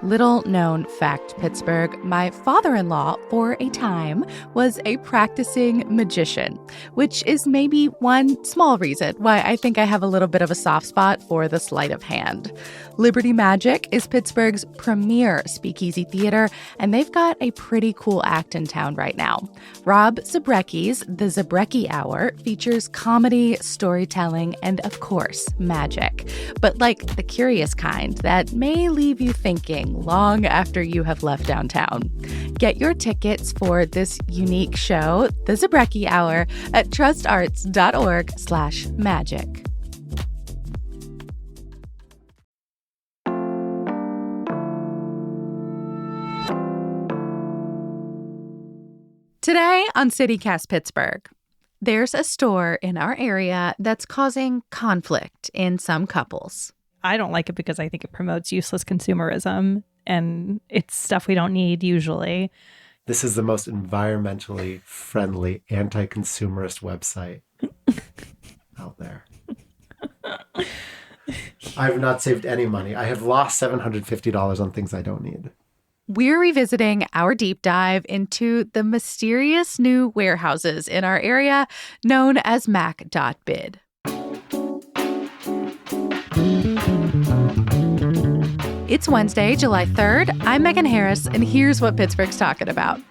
Little known fact, Pittsburgh, my father-in-law, for a time, was a practicing magician, which is maybe one small reason why I think I have a little bit of a soft spot for the sleight of hand. Liberty Magic is Pittsburgh's premier speakeasy theater, and they've got a pretty cool act in town right now. Rob Zabrecki's The Zabrecki Hour features comedy, storytelling, and, of course, magic. But like the curious kind that may leave you thinking long after you have left downtown. Get your tickets for this unique show, The Zabrecki Hour, at trustarts.org/magic. Today on CityCast Pittsburgh, there's a store in our area that's causing conflict in some couples. I don't like it because I think it promotes useless consumerism, and it's stuff we don't need usually. This is the most environmentally friendly, anti-consumerist website out there. I have not saved any money. I have lost $750 on things I don't need. We're revisiting our deep dive into the mysterious new warehouses in our area known as Mac.bid. It's Wednesday, July 3rd. I'm Megan Harris, and here's what Pittsburgh's talking about.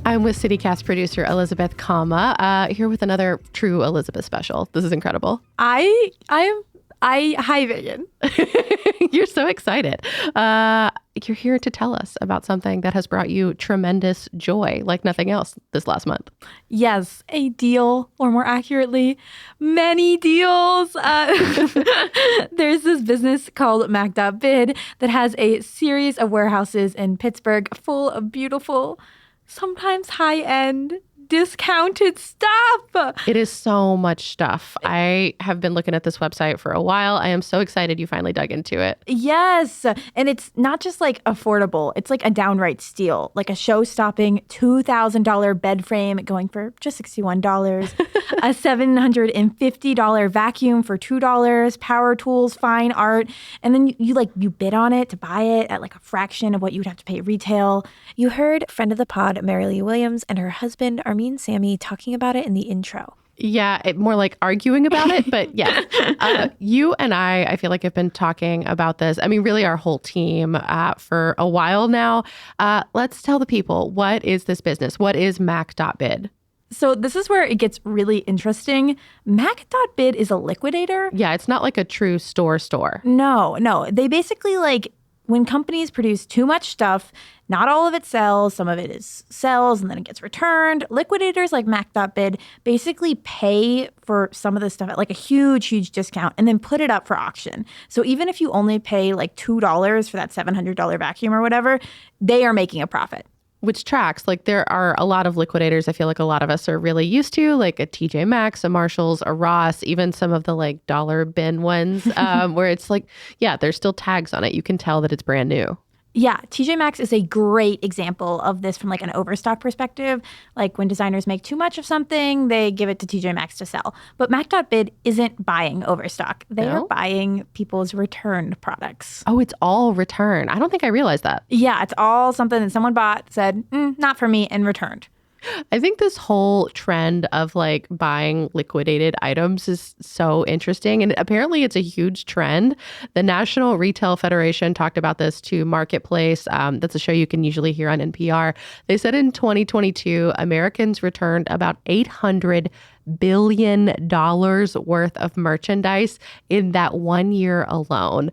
I'm with CityCast producer Elizabeth Kama, here with another true Elizabeth special. This is incredible. Hi, Megan. You're so excited. You're here to tell us about something that has brought you tremendous joy like nothing else this last month. Yes, a deal, or more accurately, many deals. There's this business called Mac.bid that has a series of warehouses in Pittsburgh full of beautiful, sometimes high-end, discounted stuff. It is so much stuff. I have been looking at this website for a while. I am so excited you finally dug into it. Yes. And it's not just like affordable. It's like a downright steal, like a show-stopping $2,000 bed frame going for just $61, a $750 vacuum for $2, power tools, fine art. And then you bid on it to buy it at like a fraction of what you would have to pay retail. You heard friend of the pod, Mary Lee Williams, and her husband, Armin Sammy, talking about it in the intro. Yeah, more like arguing about it, but yeah. You and I feel like have been talking about this. I mean, really our whole team for a while now. Let's tell the people, what is this business? What is Mac.bid? So this is where it gets really interesting. Mac.bid is a liquidator. Yeah, it's not like a true store. No. They basically when companies produce too much stuff, not all of it sells, some of it sells and then it gets returned. Liquidators like Mac.bid basically pay for some of the stuff at like a huge discount and then put it up for auction. So even if you only pay like $2 for that $700 vacuum or whatever, they are making a profit. Which tracks. Like there are a lot of liquidators I feel like a lot of us are really used to, like a TJ Maxx, a Marshalls, a Ross, even some of the like dollar bin ones where it's like, yeah, there's still tags on it. You can tell that it's brand new. Yeah, TJ Maxx is a great example of this from like an overstock perspective. Like when designers make too much of something, they give it to TJ Maxx to sell. But Mac.bid isn't buying overstock. They are buying people's returned products. Oh, it's all return. I don't think I realized that. Yeah, it's all something that someone bought, said, not for me, and returned. I think this whole trend of like buying liquidated items is so interesting. And apparently it's a huge trend. The National Retail Federation talked about this to Marketplace. That's a show you can usually hear on NPR. They said in 2022, Americans returned about $800 billion worth of merchandise in that 1 year alone.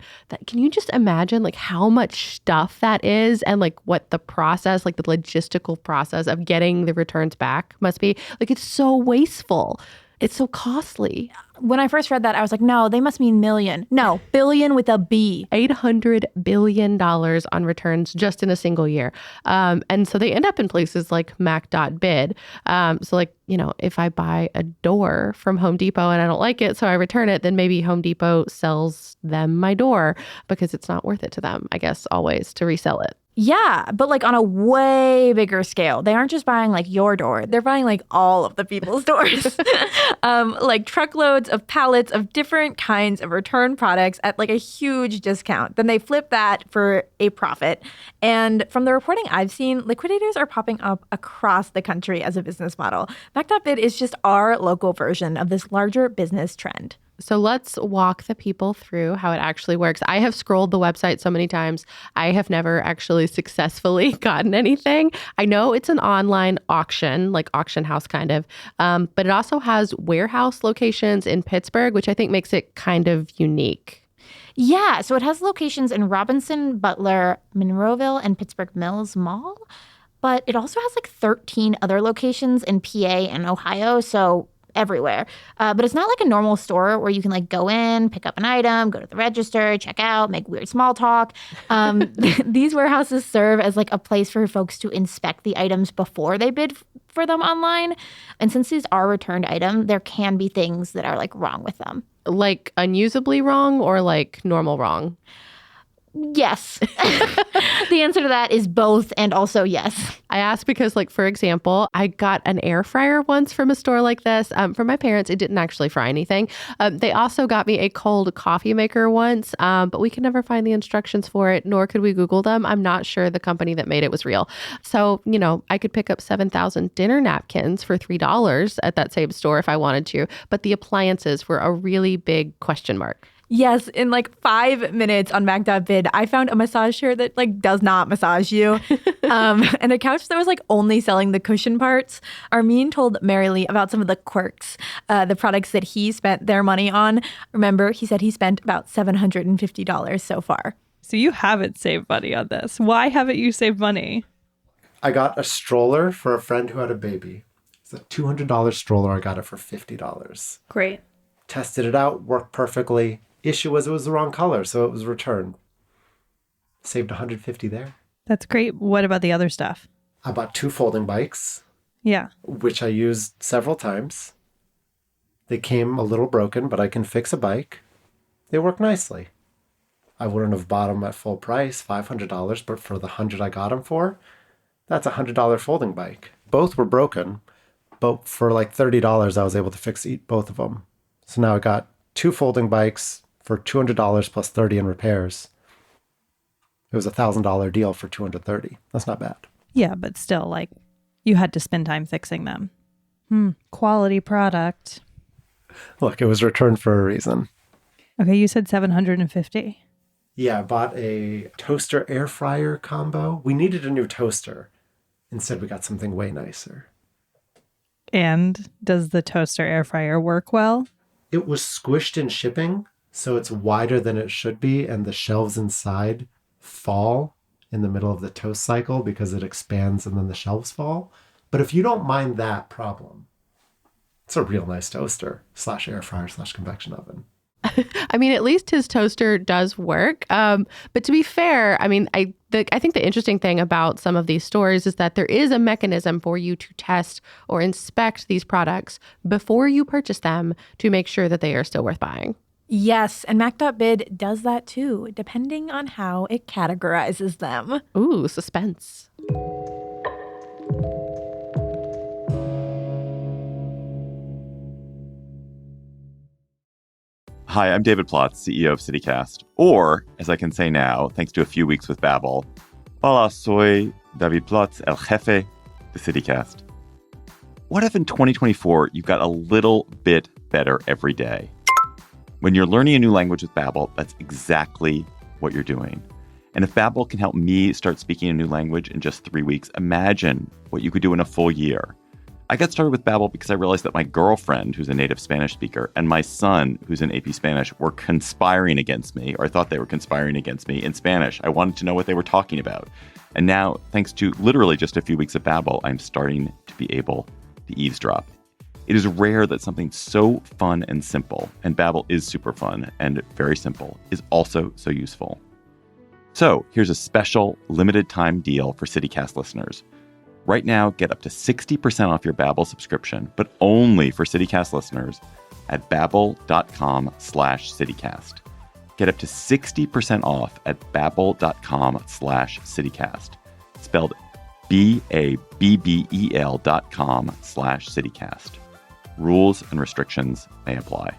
Can you just imagine like how much stuff that is and like what the process, like the logistical process of getting the returns back must be? Like it's so wasteful. It's so costly. When I first read that, I was like, no, they must mean million. No, billion with a B. $800 billion on returns just in a single year. And so they end up in places like Mac.bid. So like, if I buy a door from Home Depot and I don't like it, so I return it, then maybe Home Depot sells them my door because it's not worth it to them, I guess, always to resell it. Yeah, but like on a way bigger scale. They aren't just buying like your door. They're buying like all of the people's doors. Like truckloads of pallets of different kinds of return products at like a huge discount. Then they flip that for a profit. And from the reporting I've seen, liquidators are popping up across the country as a business model. Backed.Bid is just our local version of this larger business trend. So let's walk the people through how it actually works. I have scrolled the website so many times. I have never actually successfully gotten anything. I know it's an online auction, like auction house kind of, but it also has warehouse locations in Pittsburgh, which I think makes it kind of unique. Yeah, so it has locations in Robinson, Butler, Monroeville, and Pittsburgh Mills Mall. But it also has like 13 other locations in PA and Ohio, so everywhere. But it's not like a normal store where you can like go in, pick up an item, go to the register, check out, make weird small talk. These warehouses serve as like a place for folks to inspect the items before they bid for them online. And since these are returned items, there can be things that are like wrong with them. Like unusably wrong or like normal wrong? Yes. The answer to that is both and also yes. I asked because, like, for example, I got an air fryer once from a store like this. From my parents, it didn't actually fry anything. They also got me a cold coffee maker once, but we could never find the instructions for it, nor could we Google them. I'm not sure the company that made it was real. So, you know, I could pick up 7,000 dinner napkins for $3 at that same store if I wanted to, but the appliances were a really big question mark. Yes, in like 5 minutes on Mag.Bid, I found a massage chair that like does not massage you, and a couch that was like only selling the cushion parts. Armin told Mary Lee about some of the quirks, the products that he spent their money on. Remember, he said he spent about $750 so far. So you haven't saved money on this. Why haven't you saved money? I got a stroller for a friend who had a baby. It's a $200 stroller. I got it for $50. Great. Tested it out, worked perfectly. Issue was it was the wrong color, so it was returned. Saved $150 there. That's great. What about the other stuff? I bought 2 folding bikes. Yeah. Which I used several times. They came a little broken, but I can fix a bike. They work nicely. I wouldn't have bought them at full price, $500, but for the $100 I got them for, that's a $100 folding bike. Both were broken, but for like $30, I was able to fix both of them. So now I got 2 folding bikes for $200 plus $30 in repairs. It was a $1,000 deal for $230. That's not bad. Yeah, but still, like, you had to spend time fixing them. Quality product. Look, it was returned for a reason. Okay, you said $750. Yeah, I bought a toaster air fryer combo. We needed a new toaster. Instead, we got something way nicer. And does the toaster air fryer work well? It was squished in shipping, so it's wider than it should be, and the shelves inside fall in the middle of the toast cycle because it expands and then the shelves fall. But if you don't mind that problem, it's a real nice toaster / air fryer / convection oven. I mean, at least his toaster does work. But to be fair, I mean, I think the interesting thing about some of these stores is that there is a mechanism for you to test or inspect these products before you purchase them to make sure that they are still worth buying. Yes, and Mac.Bid does that too, depending on how it categorizes them. Ooh, suspense. Hi, I'm David Plotz, CEO of CityCast. Or, as I can say now, thanks to a few weeks with Babbel, hola, soy David Plotz, el jefe de CityCast. What if in 2024 you got a little bit better every day? When you're learning a new language with Babbel, that's exactly what you're doing. And if Babbel can help me start speaking a new language in just 3 weeks, imagine what you could do in a full year. I got started with Babbel because I realized that my girlfriend, who's a native Spanish speaker, and my son, who's in AP Spanish, were conspiring against me, or I thought they were conspiring against me in Spanish. I wanted to know what they were talking about. And now, thanks to literally just a few weeks of Babbel, I'm starting to be able to eavesdrop. It is rare that something so fun and simple, and Babbel is super fun and very simple, is also so useful. So here's a special limited time deal for CityCast listeners. Right now, get up to 60% off your Babbel subscription, but only for CityCast listeners at babbel.com/CityCast. Get up to 60% off at babbel.com/citycast. Spelled BABBEL.com/citycast. Rules and restrictions may apply.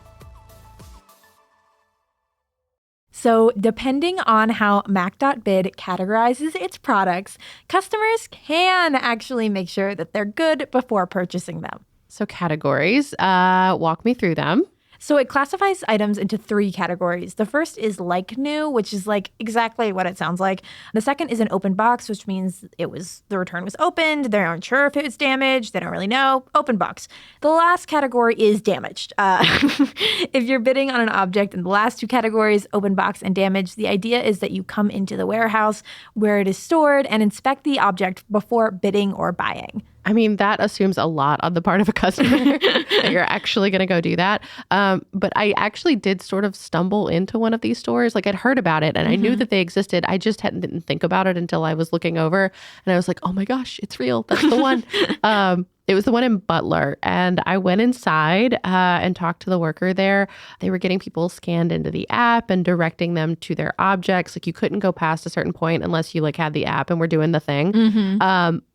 So depending on how Mac.bid categorizes its products, customers can actually make sure that they're good before purchasing them. So categories, walk me through them. So it classifies items into 3 categories. The first is like new, which is like exactly what it sounds like. The second is an open box, which means the return was opened. They aren't sure if it was damaged. They don't really know. Open box. The last category is damaged. If you're bidding on an object in the last 2 categories, open box and damaged, the idea is that you come into the warehouse where it is stored and inspect the object before bidding or buying. I mean, that assumes a lot on the part of a customer that you're actually going to go do that. But I actually did sort of stumble into one of these stores. Like I'd heard about it and I knew that they existed. I just didn't think about it until I was looking over and I was like, oh my gosh, it's real. That's the one. It was the one in Butler. And I went inside and talked to the worker there. They were getting people scanned into the app and directing them to their objects. Like you couldn't go past a certain point unless you like had the app and were doing the thing.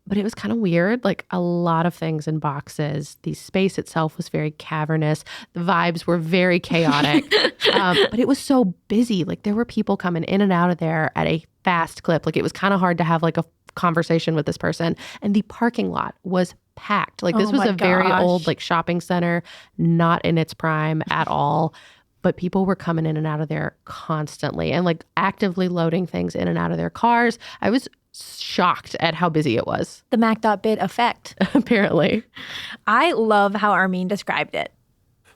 But it was kind of weird, like a lot of things in boxes. The space itself was very cavernous. The vibes were very chaotic, but it was so busy. Like there were people coming in and out of there at a fast clip. Like it was kind of hard to have like a conversation with this person. And the parking lot was packed. Like this was a very old like shopping center, not in its prime at all. But people were coming in and out of there constantly and like actively loading things in and out of their cars. I was shocked at how busy it was. The Mac.bid effect. Apparently. I love how Armin described it.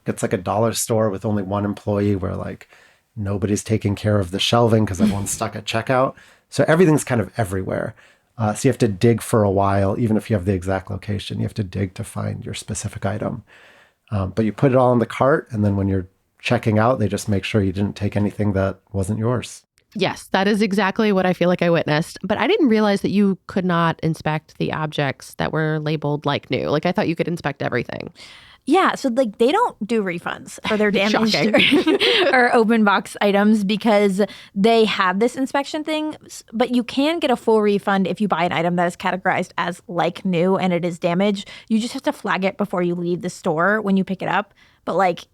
It's like a dollar store with only one employee where like nobody's taking care of the shelving because everyone's stuck at checkout. So everything's kind of everywhere. So you have to dig for a while, even if you have the exact location. You have to dig to find your specific item. But you put it all in the cart, and then when you're checking out, they just make sure you didn't take anything that wasn't yours. Yes, that is exactly what I feel like I witnessed. But I didn't realize that you could not inspect the objects that were labeled like new. Like I thought you could inspect everything. Yeah, so like they don't do refunds for their damaged or open box items because they have this inspection thing, but you can get a full refund if you buy an item that is categorized as like new and it is damaged. You just have to flag it before you leave the store when you pick it up. But like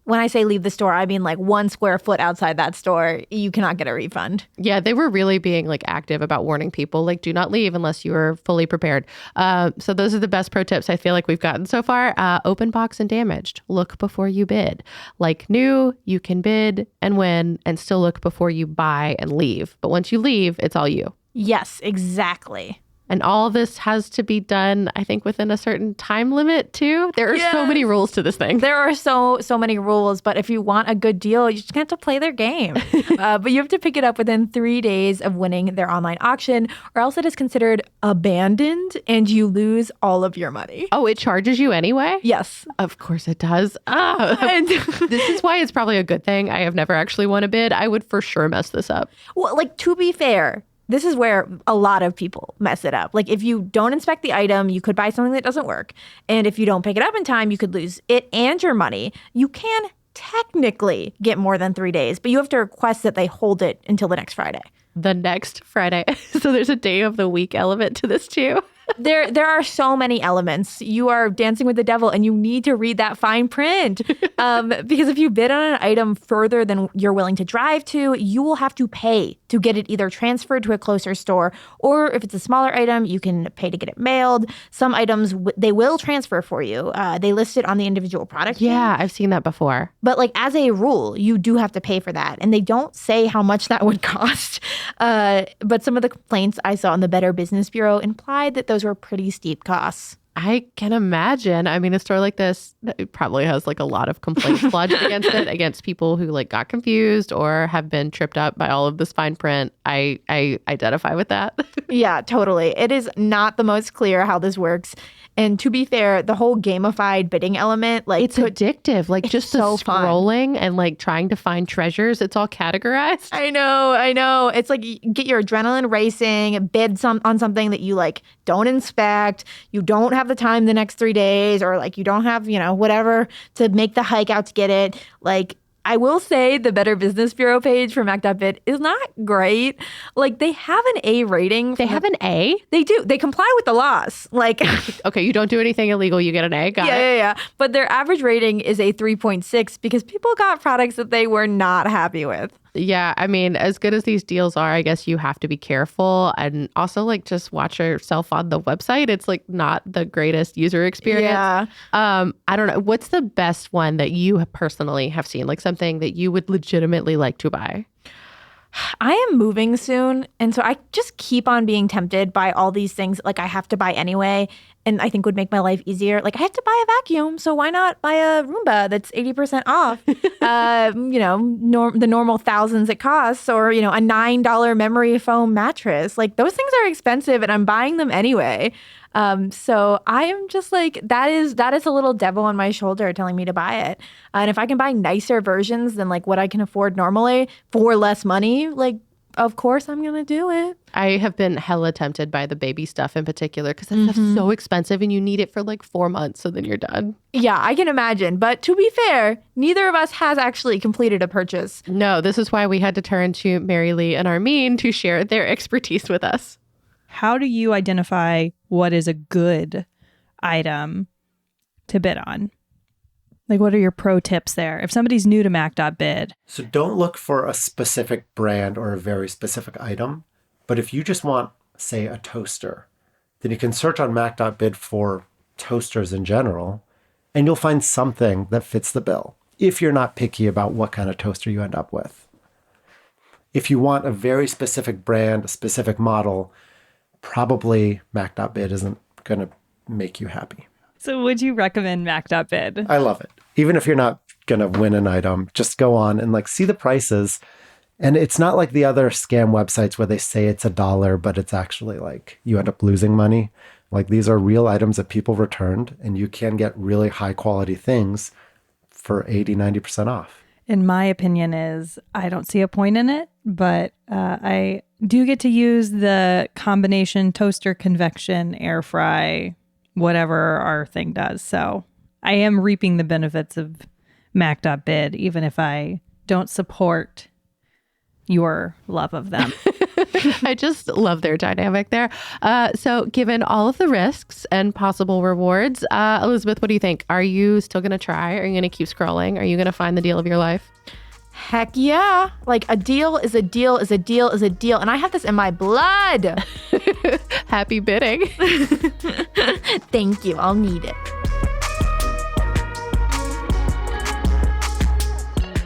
when I say leave the store, I mean like 1 square foot outside that store, you cannot get a refund. Yeah, they were really being like active about warning people, like do not leave unless you are fully prepared. So those are the best pro tips I feel like we've gotten so far. Open box and damaged. Look before you bid. Like new, you can bid and win and still look before you buy and leave. But once you leave, it's all you. Yes, exactly. And all this has to be done, I think, within a certain time limit, too. There are so many rules to this thing. There are so many rules, but if you want a good deal, you just have to play their game. But you have to pick it up within 3 days of winning their online auction, or else it is considered abandoned and you lose all of your money. Oh, it charges you anyway? Yes. Of course it does. This is why it's probably a good thing. I have never actually won a bid. I would for sure mess this up. Well, like, to be fair, this is where a lot of people mess it up. Like if you don't inspect the item, you could buy something that doesn't work. And if you don't pick it up in time, you could lose it and your money. You can technically get more than 3 days, but you have to request that they hold it until the next Friday. The next Friday. So there's a day of the week element to this too. There are so many elements. You are dancing with the devil and you need to read that fine print. Because if you bid on an item further than you're willing to drive to, you will have to pay to get it either transferred to a closer store, or if it's a smaller item, you can pay to get it mailed. Some items, they will transfer for you. They list it on the individual product. Yeah, I've seen that before. But like as a rule, you do have to pay for that. And they don't say how much that would cost. But some of the complaints I saw in the Better Business Bureau implied that those were pretty steep costs. I can imagine. I mean, a store like this it probably has like a lot of complaints lodged against it, against people who like got confused or have been tripped up by all of this fine print. I identify with that. Yeah, totally. It is not the most clear how this works. And to be fair, the whole gamified bidding element, like it's addictive. Like just the so scrolling fun. And like trying to find treasures. It's all categorized. I know. It's like you get your adrenaline racing, bid on something that you like don't inspect. You don't have the time the next 3 days, or like you don't have, whatever to make the hike out to get it. Like I will say the Better Business Bureau page for Mac.bid is not great. Like, they have an A rating. They have an A? They do. They comply with the laws. Like, Okay, you don't do anything illegal, you get an A. Got it. yeah. But their average rating is a 3.6 because people got products that they were not happy with. Yeah, I mean, as good as these deals are, I guess you have to be careful and also like just watch yourself on the website. It's like not the greatest user experience. Yeah. I don't know. What's the best one that you personally have seen? Like something that you would legitimately like to buy? I am moving soon, and so I just keep on being tempted by all these things like I have to buy anyway, and I think would make my life easier. Like, I have to buy a vacuum, so why not buy a Roomba that's 80% off? The normal thousands it costs, or, a $9 memory foam mattress. Like, those things are expensive, and I'm buying them anyway. So I am just like, that is a little devil on my shoulder telling me to buy it. And if I can buy nicer versions than like what I can afford normally for less money, like, of course I'm going to do it. I have been hella tempted by the baby stuff in particular because that stuff's so expensive and you need it for like 4 months, so then you're done. Yeah, I can imagine. But to be fair, neither of us has actually completed a purchase. No, this is why we had to turn to Mary Lee and Armin to share their expertise with us. How do you identify what is a good item to bid on? Like, what are your pro tips there? If somebody's new to Mac.bid. So don't look for a specific brand or a very specific item. But if you just want, say, a toaster, then you can search on Mac.bid for toasters in general, and you'll find something that fits the bill, if you're not picky about what kind of toaster you end up with. If you want a very specific brand, a specific model, probably Mac.bid isn't going to make you happy. So would you recommend Mac.bid? I love it. Even if you're not going to win an item, just go on and like see the prices. And it's not like the other scam websites where they say it's $1, but it's actually like you end up losing money. Like, these are real items that people returned, and you can get really high quality things for 80-90% off. In my opinion is I don't see a point in it, but I do get to use the combination toaster, convection, air fry, whatever our thing does. So I am reaping the benefits of Mac.bid, even if I don't support your love of them. I just love their dynamic there. So given all of the risks and possible rewards, Elizabeth, what do you think? Are you still going to try? Are you going to keep scrolling? Are you going to find the deal of your life? Heck yeah. Like, a deal is a deal is a deal is a deal. And I have this in my blood. Happy bidding. Thank you. I'll need it.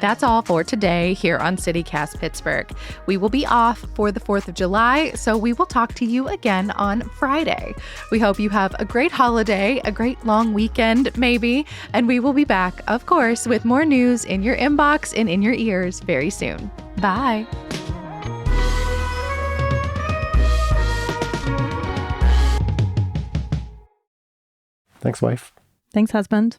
That's all for today here on CityCast Pittsburgh. We will be off for the 4th of July, so we will talk to you again on Friday. We hope you have a great holiday, a great long weekend, maybe, and we will be back, of course, with more news in your inbox and in your ears very soon. Bye. Thanks, wife. Thanks, husband.